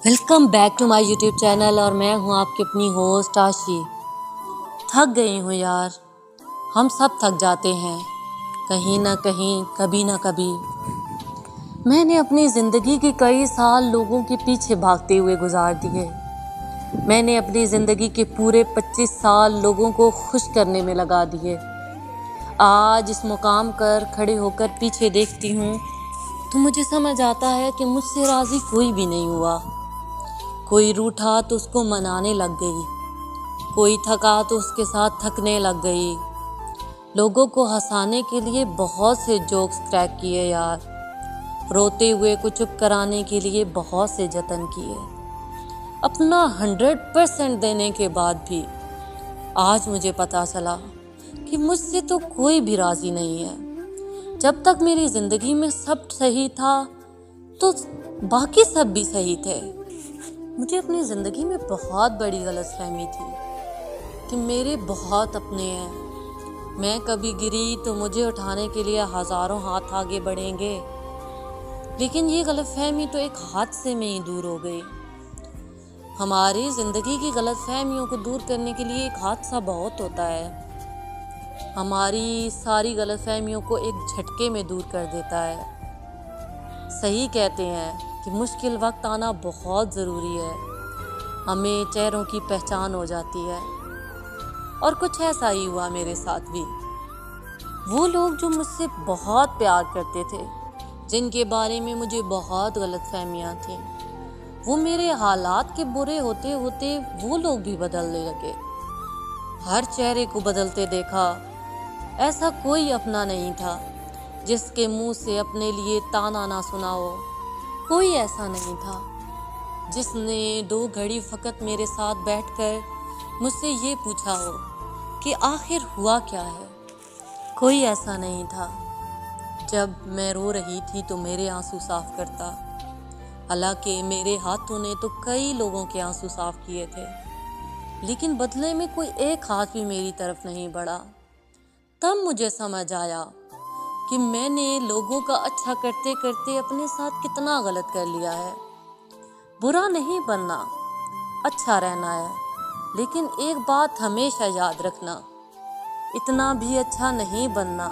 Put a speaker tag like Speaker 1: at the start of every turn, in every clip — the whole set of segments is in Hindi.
Speaker 1: Welcome back to my YouTube channel और मैं हूं आपकी अपनी होस्ट आशी। थक गई हूं यार। हम सब थक जाते हैं कहीं ना कहीं, कभी ना कभी। मैंने अपनी ज़िंदगी के कई साल लोगों के पीछे भागते हुए गुजार दिए। मैंने अपनी ज़िंदगी के पूरे 25 साल लोगों को खुश करने में लगा दिए। आज इस मुकाम पर खड़े होकर पीछे देखती हूँ तो मुझे समझ आता है कि मुझसे राज़ी कोई भी नहीं हुआ। कोई रूठा तो उसको मनाने लग गई, कोई थका तो उसके साथ थकने लग गई। लोगों को हंसाने के लिए बहुत से जोक्स क्रैक किए यार, रोते हुए को चुप कराने के लिए बहुत से जतन किए। अपना 100% देने के बाद भी आज मुझे पता चला कि मुझसे तो कोई भी राज़ी नहीं है। जब तक मेरी ज़िंदगी में सब सही था तो बाकी सब भी सही थे। मुझे अपनी ज़िंदगी में बहुत बड़ी गलतफहमी थी कि मेरे बहुत अपने हैं। मैं कभी गिरी तो मुझे उठाने के लिए हज़ारों हाथ आगे बढ़ेंगे, लेकिन ये गलतफहमी तो एक हादसे में ही दूर हो गई। हमारी ज़िंदगी की गलतफहमियों को दूर करने के लिए एक हादसा बहुत होता है। हमारी सारी गलतफहमियों को एक झटके में दूर कर देता है। सही कहते हैं कि मुश्किल वक्त आना बहुत ज़रूरी है। हमें चेहरों की पहचान हो जाती है, और कुछ ऐसा ही हुआ मेरे साथ भी। वो लोग जो मुझसे बहुत प्यार करते थे, जिनके बारे में मुझे बहुत गलतफहमियां थीं, वो मेरे हालात के बुरे होते होते वो लोग भी बदलने लगे। हर चेहरे को बदलते देखा। ऐसा कोई अपना नहीं था जिसके मुंह से अपने लिए ताना ना सुना हो। कोई ऐसा नहीं था जिसने 2 घड़ी फ़कत मेरे साथ बैठकर मुझसे ये पूछा हो कि आखिर हुआ क्या है। कोई ऐसा नहीं था जब मैं रो रही थी तो मेरे आंसू साफ करता। हालांकि मेरे हाथों ने तो कई लोगों के आंसू साफ किए थे, लेकिन बदले में कोई एक हाथ भी मेरी तरफ नहीं बढ़ा। तब मुझे समझ आया कि मैंने लोगों का अच्छा करते करते अपने साथ कितना गलत कर लिया है। बुरा नहीं बनना, अच्छा रहना है, लेकिन एक बात हमेशा याद रखना, इतना भी अच्छा नहीं बनना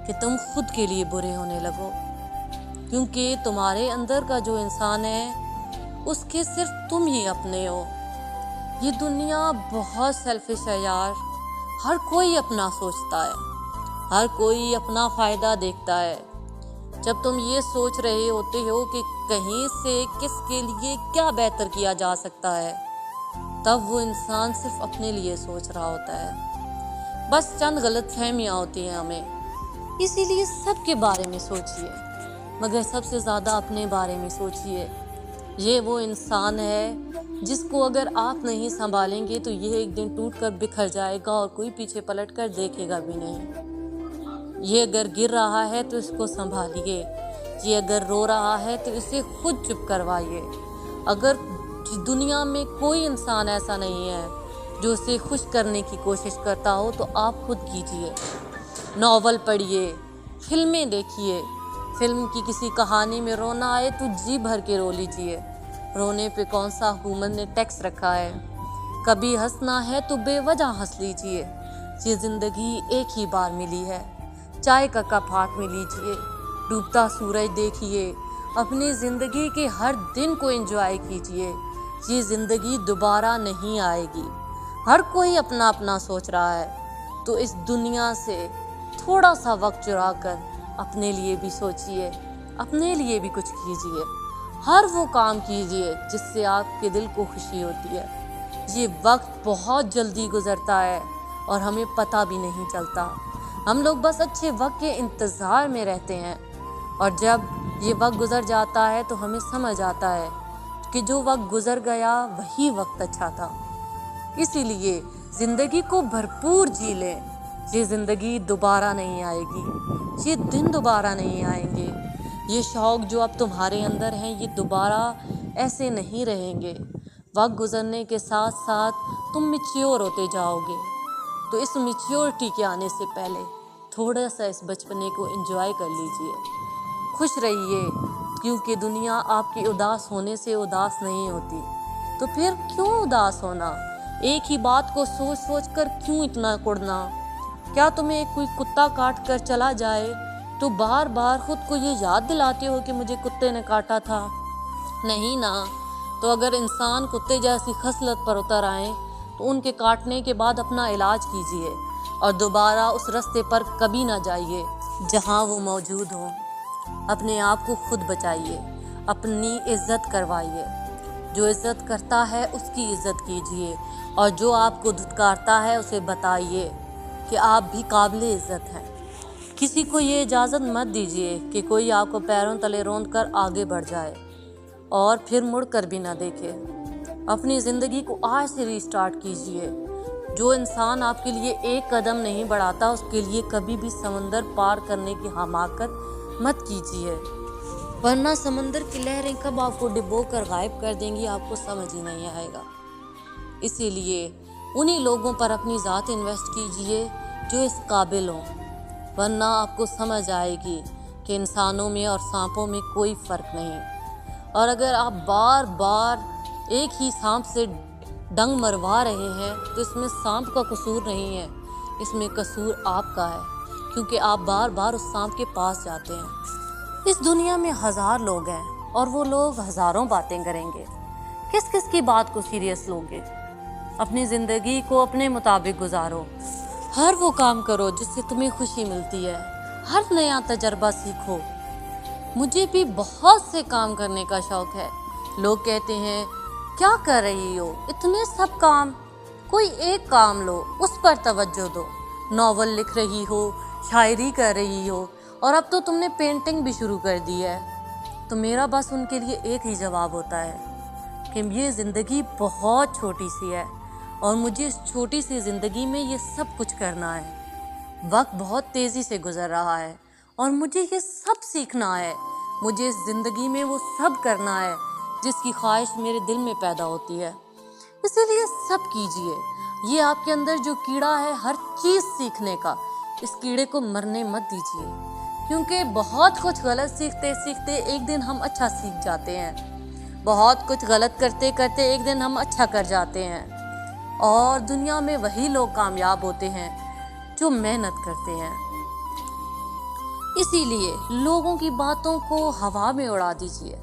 Speaker 1: कि तुम खुद के लिए बुरे होने लगो। क्योंकि तुम्हारे अंदर का जो इंसान है उसके सिर्फ तुम ही अपने हो। ये दुनिया बहुत सेल्फिश है यार। हर कोई अपना सोचता है, हर कोई अपना फ़ायदा देखता है। जब तुम ये सोच रहे होते हो कि कहीं से किसके लिए क्या बेहतर किया जा सकता है, तब वो इंसान सिर्फ अपने लिए सोच रहा होता है। बस चंद गलतफहमियां होती हैं हमें, इसीलिए सबके बारे में सोचिए, मगर सबसे ज़्यादा अपने बारे में सोचिए। ये वो इंसान है जिसको अगर आप नहीं संभालेंगे तो ये एक दिन टूट कर बिखर जाएगा और कोई पीछे पलट कर देखेगा भी नहीं। ये अगर गिर रहा है तो इसको संभालिए। ये अगर रो रहा है तो इसे खुद चुप करवाइए। अगर दुनिया में कोई इंसान ऐसा नहीं है जो उसे खुश करने की कोशिश करता हो तो आप खुद कीजिए। नॉवल पढ़िए, फिल्में देखिए। फिल्म की किसी कहानी में रोना आए तो जी भर के रो लीजिए। रोने पे कौन सा हुकूमत ने टैक्स रखा है। कभी हंसना है तो बेवजह हंस लीजिए। ये ज़िंदगी एक ही बार मिली है। चाय का कप हाथ में लीजिए, डूबता सूरज देखिए, अपनी ज़िंदगी के हर दिन को एंजॉय कीजिए। ये ज़िंदगी दोबारा नहीं आएगी। हर कोई अपना अपना सोच रहा है, तो इस दुनिया से थोड़ा सा वक्त चुरा कर अपने लिए भी सोचिए, अपने लिए भी कुछ कीजिए। हर वो काम कीजिए जिससे आपके दिल को खुशी होती है। ये वक्त बहुत जल्दी गुजरता है और हमें पता भी नहीं चलता। हम लोग बस अच्छे वक्त के इंतज़ार में रहते हैं, और जब ये वक्त गुज़र जाता है तो हमें समझ आता है कि जो वक्त गुज़र गया वही वक्त अच्छा था। इसीलिए ज़िंदगी को भरपूर जी लें। ये ज़िंदगी दोबारा नहीं आएगी, ये दिन दोबारा नहीं आएंगे। ये शौक़ जो अब तुम्हारे अंदर हैं ये दोबारा ऐसे नहीं रहेंगे। वक्त गुज़रने के साथ साथ तुम मैच्योर होते जाओगे, तो इस मैच्योरिटी के आने से पहले थोड़ा सा इस बचपने को एंजॉय कर लीजिए। खुश रहिए, क्योंकि दुनिया आपके उदास होने से उदास नहीं होती। तो फिर क्यों उदास होना? एक ही बात को सोच सोच कर क्यों इतना कुढ़ना? क्या तुम्हें कोई कुत्ता काट कर चला जाए तो बार बार खुद को ये याद दिलाते हो कि मुझे कुत्ते ने काटा था? नहीं ना। तो अगर इंसान कुत्ते जैसी खसलत पर उतर आए तो उनके काटने के बाद अपना इलाज कीजिए और दोबारा उस रास्ते पर कभी ना जाइए जहां वो मौजूद हो। अपने आप को खुद बचाइए, अपनी इज्जत करवाइए। जो इज्जत करता है उसकी इज्जत कीजिए और जो आपको धुतकारता है उसे बताइए कि आप भी काबिले इज्जत हैं। किसी को ये इजाज़त मत दीजिए कि कोई आपको पैरों तले रौंद कर आगे बढ़ जाए और फिर मुड़ कर भी ना देखे। अपनी ज़िंदगी को आज से रीस्टार्ट कीजिए। जो इंसान आपके लिए एक कदम नहीं बढ़ाता उसके लिए कभी भी समंदर पार करने की हमाकत मत कीजिए, वरना समंदर की लहरें कब आपको डिबो कर गायब कर देंगी आपको समझ ही नहीं आएगा। इसीलिए उन्हीं लोगों पर अपनी ज़ात इन्वेस्ट कीजिए जो इस काबिल हों, वरना आपको समझ आएगी कि इंसानों में और सांपों में कोई फ़र्क नहीं। और अगर आप बार बार एक ही सांप से डंग मरवा रहे हैं तो इसमें सांप का कसूर नहीं है, इसमें कसूर आपका है, क्योंकि आप बार बार उस सांप के पास जाते हैं। इस दुनिया में 1000 लोग हैं और वो लोग हज़ारों बातें करेंगे। किस किस की बात को सीरियस लोगे? अपनी ज़िंदगी को अपने मुताबिक गुजारो। हर वो काम करो जिससे तुम्हें खुशी मिलती है। हर नया तजर्बा सीखो। मुझे भी बहुत से काम करने का शौक़ है। लोग कहते हैं क्या कर रही हो, इतने सब काम, कोई एक काम लो, उस पर तवज्जो दो। नॉवल लिख रही हो, शायरी कर रही हो और अब तो तुमने पेंटिंग भी शुरू कर दी है। तो मेरा बस उनके लिए एक ही जवाब होता है कि ये ज़िंदगी बहुत छोटी सी है और मुझे इस छोटी सी ज़िंदगी में ये सब कुछ करना है। वक्त बहुत तेज़ी से गुजर रहा है और मुझे ये सब सीखना है। मुझे इस ज़िंदगी में वो सब करना है जिसकी ख्वाहिश मेरे दिल में पैदा होती है। इसीलिए सब कीजिए। ये आपके अंदर जो कीड़ा है हर चीज़ सीखने का, इस कीड़े को मरने मत दीजिए, क्योंकि बहुत कुछ गलत सीखते सीखते एक दिन हम अच्छा सीख जाते हैं। बहुत कुछ गलत करते करते एक दिन हम अच्छा कर जाते हैं। और दुनिया में वही लोग कामयाब होते हैं जो मेहनत करते हैं। इसीलिए लोगों की बातों को हवा में उड़ा दीजिए।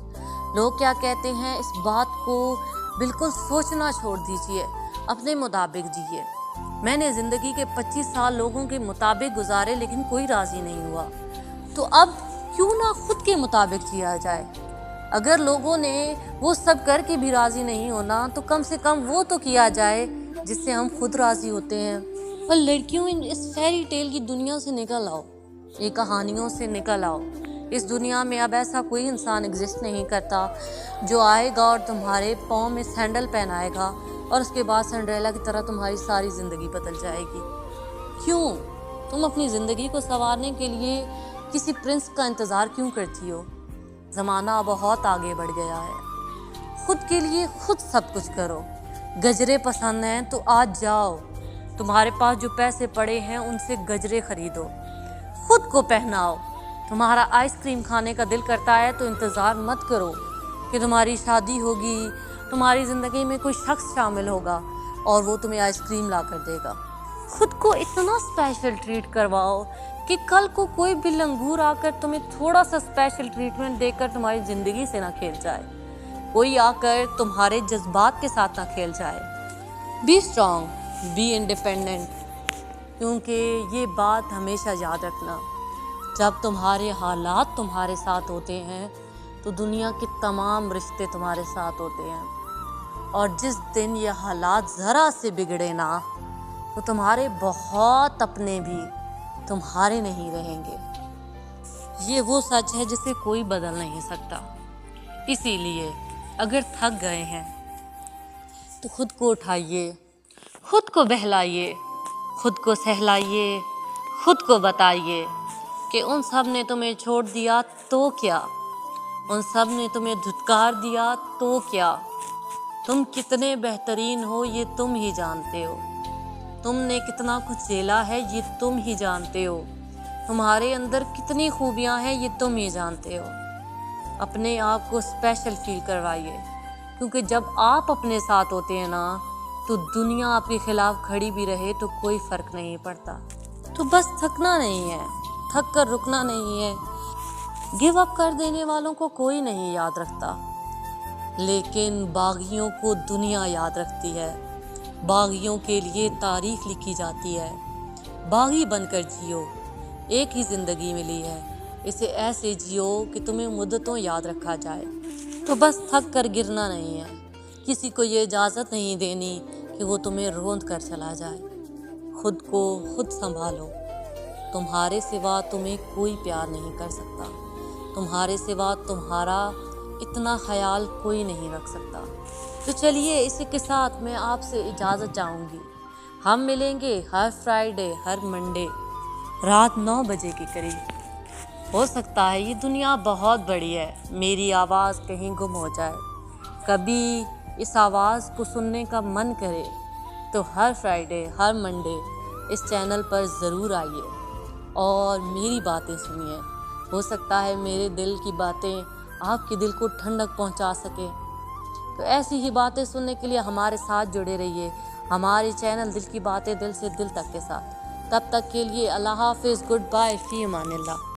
Speaker 1: लोग क्या कहते हैं इस बात को बिल्कुल सोचना छोड़ दीजिए, अपने मुताबिक जिए। मैंने ज़िंदगी के 25 साल लोगों के मुताबिक गुजारे लेकिन कोई राज़ी नहीं हुआ, तो अब क्यों ना खुद के मुताबिक जिया जाए। अगर लोगों ने वो सब करके भी राज़ी नहीं होना तो कम से कम वो तो किया जाए जिससे हम खुद राज़ी होते हैं। और लड़कियों, इस फेरी टेल की दुनिया से निकल आओ, ये कहानियों से निकल आओ। इस दुनिया में अब ऐसा कोई इंसान एग्जिस्ट नहीं करता जो आएगा और तुम्हारे पाँव में सैंडल पहनाएगा और उसके बाद सिंड्रेला की तरह तुम्हारी सारी ज़िंदगी बदल जाएगी। क्यों? तुम अपनी ज़िंदगी को संवारने के लिए किसी प्रिंस का इंतज़ार क्यों करती हो? ज़माना बहुत आगे बढ़ गया है। खुद के लिए खुद सब कुछ करो। गजरे पसंद हैं तो आज जाओ, तुम्हारे पास जो पैसे पड़े हैं उनसे गजरे खरीदो, खुद को पहनाओ। तुम्हारा आइसक्रीम खाने का दिल करता है तो इंतज़ार मत करो कि तुम्हारी शादी होगी, तुम्हारी ज़िंदगी में कोई शख्स शामिल होगा और वो तुम्हें आइसक्रीम ला कर देगा। खुद को इतना स्पेशल ट्रीट करवाओ कि कल को कोई भी लंगूर आकर तुम्हें थोड़ा सा स्पेशल ट्रीटमेंट देकर तुम्हारी ज़िंदगी से ना खेल जाए, कोई आकर तुम्हारे जज्बात के साथ ना खेल जाए। बी स्ट्रॉन्ग, बी इंडिपेंडेंट, क्योंकि ये बात हमेशा याद रखना, जब तुम्हारे हालात तुम्हारे साथ होते हैं तो दुनिया के तमाम रिश्ते तुम्हारे साथ होते हैं। और जिस दिन ये हालात ज़रा से बिगड़े ना तो तुम्हारे बहुत अपने भी तुम्हारे नहीं रहेंगे। ये वो सच है जिसे कोई बदल नहीं सकता। इसीलिए अगर थक गए हैं तो खुद को उठाइए, खुद को बहलाइए, खुद को सहलाइए, खुद को बताइए कि उन सब ने तुम्हें छोड़ दिया तो क्या, उन सब ने तुम्हें धुतकार दिया तो क्या। तुम कितने बेहतरीन हो ये तुम ही जानते हो। तुमने कितना कुछ झेला है ये तुम ही जानते हो। तुम्हारे अंदर कितनी खूबियां हैं ये तुम ही जानते हो। अपने आप को स्पेशल फील करवाइए, क्योंकि जब आप अपने साथ होते हैं ना, तो दुनिया आपके खिलाफ खड़ी भी रहे तो कोई फर्क नहीं पड़ता। तो बस थकना नहीं है, थक कर रुकना नहीं है। गिव अप कर देने वालों को कोई नहीं याद रखता, लेकिन बागियों को दुनिया याद रखती है। बागियों के लिए तारीख लिखी जाती है। बागी बनकर जियो, एक ही जिंदगी मिली है, इसे ऐसे जियो कि तुम्हें मुद्दतों याद रखा जाए। तो बस थक कर गिरना नहीं है, किसी को ये इजाज़त नहीं देनी कि वो तुम्हें रोंद कर चला जाए। खुद को खुद संभालो, तुम्हारे सिवा तुम्हें कोई प्यार नहीं कर सकता, तुम्हारे सिवा तुम्हारा इतना ख्याल कोई नहीं रख सकता। तो चलिए, इसी के साथ मैं आपसे इजाज़त चाहूँगी। हम मिलेंगे हर फ्राइडे, हर मंडे रात 9 बजे के करीब। हो सकता है ये दुनिया बहुत बड़ी है, मेरी आवाज़ कहीं गुम हो जाए, कभी इस आवाज़ को सुनने का मन करे तो हर फ्राइडे, हर मंडे इस चैनल पर ज़रूर आइए और मेरी बातें सुनिए। हो सकता है मेरे दिल की बातें आपके दिल को ठंडक पहुंचा सके। तो ऐसी ही बातें सुनने के लिए हमारे साथ जुड़े रहिए, हमारे चैनल दिल की बातें दिल से दिल तक के साथ। तब तक के लिए अल्लाह हाफिज़, गुड बाय, फ़ी अमानिल्लाह।